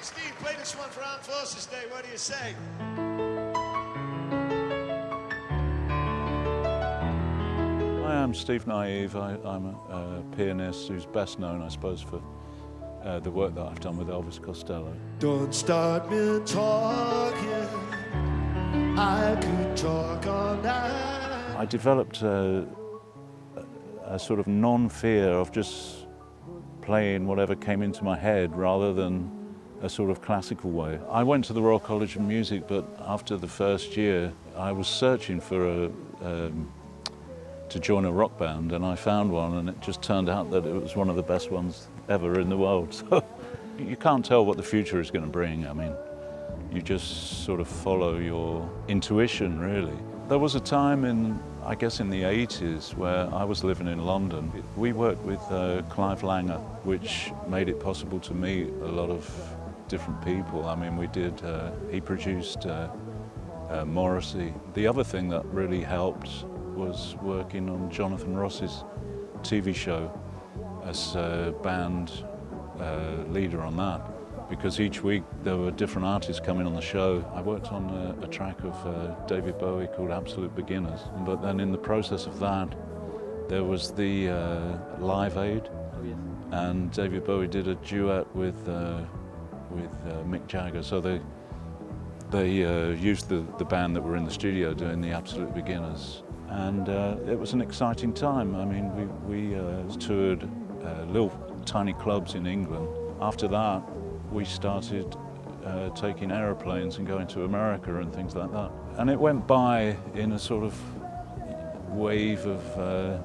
Steve, play this one for Armed Forces Day. What do you say? I am Steve Nieve. I'm a pianist who's best known, I suppose, for the work that I've done with Elvis Costello. Don't start me talking, I could talk all night. I developed a sort of non-fear of just playing whatever came into my head rather than a sort of classical way. I went to the Royal College of Music, but after the first year I was searching for to join a rock band, and I found one, and it just turned out that it was one of the best ones ever in the world. So you can't tell what the future is going to bring. I mean, you just sort of follow your intuition, really. There was a time I guess in the 80s where I was living in London. We worked with Clive Langer, which made it possible to meet a lot of different people. I mean, he produced Morrissey. The other thing that really helped was working on Jonathan Ross's TV show as a band leader on that, because each week there were different artists coming on the show. I worked on a track of David Bowie called Absolute Beginners, but then in the process of that there was the Live Aid, and David Bowie did a duet with Mick Jagger, so they used the band that were in the studio doing the Absolute Beginners. And it was an exciting time. I mean, we toured little tiny clubs in England. After that, we started taking aeroplanes and going to America and things like that. And it went by in a sort of wave of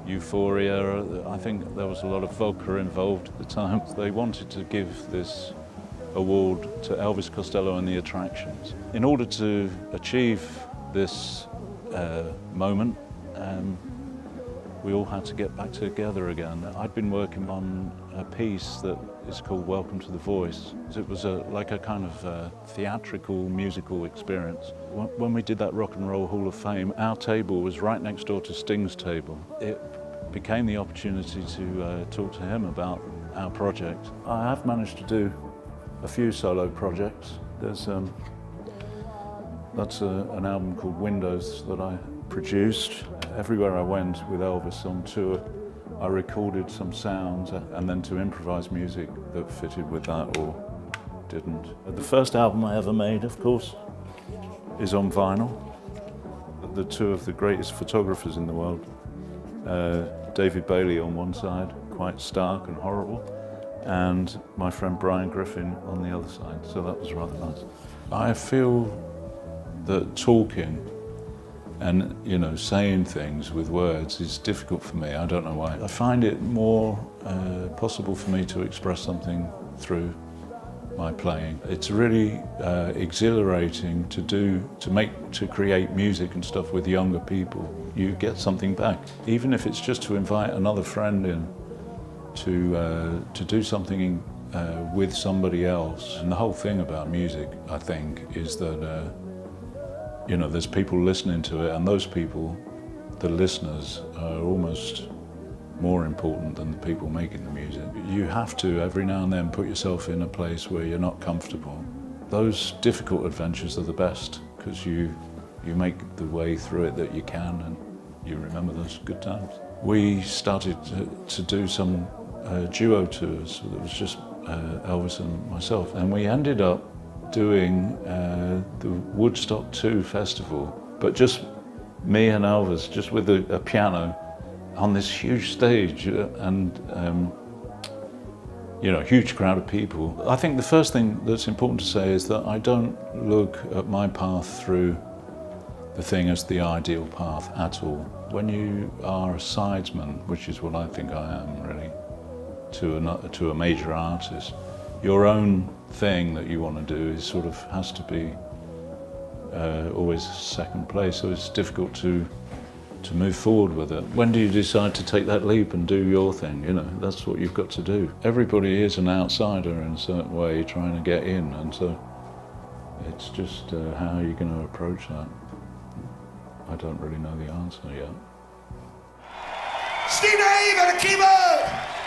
euphoria. I think there was a lot of vodka involved at the time. They wanted to give this award to Elvis Costello and the Attractions. In order to achieve this moment, we all had to get back together again. I'd been working on a piece that is called Welcome to the Voice. It was like a kind of theatrical musical experience. When we did that Rock and Roll Hall of Fame, our table was right next door to Sting's table. It became the opportunity to talk to him about our project. I have managed to do a few solo projects. That's an album called Windows that I produced. Everywhere I went with Elvis on tour, I recorded some sounds and then to improvise music that fitted with that or didn't. The first album I ever made, of course, is on vinyl. The two of the greatest photographers in the world, David Bailey on one side, quite stark and horrible, and my friend Brian Griffin on the other side, so that was rather nice. I feel that talking and, saying things with words is difficult for me. I don't know why. I find it more possible for me to express something through my playing. It's really exhilarating to create music and stuff with younger people. You get something back, even if it's just to invite another friend in to do something with somebody else. And the whole thing about music, I think, is that there's people listening to it, and those people, the listeners, are almost more important than the people making the music. You have to, every now and then, put yourself in a place where you're not comfortable. Those difficult adventures are the best, because you make the way through it that you can, and you remember those good times. We started to do some duo tours, so it was just Elvis and myself, and we ended up doing the Woodstock 2 festival, but just me and Elvis, just with a piano on this huge stage, and a huge crowd of people. I think the first thing that's important to say is that I don't look at my path through the thing as the ideal path at all. When you are a sidesman, which is what I think I am really, to a major artist, your own thing that you want to do has to be always second place, so it's difficult to move forward with it. When do you decide to take that leap and do your thing? That's what you've got to do. Everybody is an outsider in a certain way, trying to get in, and so it's just how are you going to approach that? I don't really know the answer yet. Steve Nieve on the keyboard!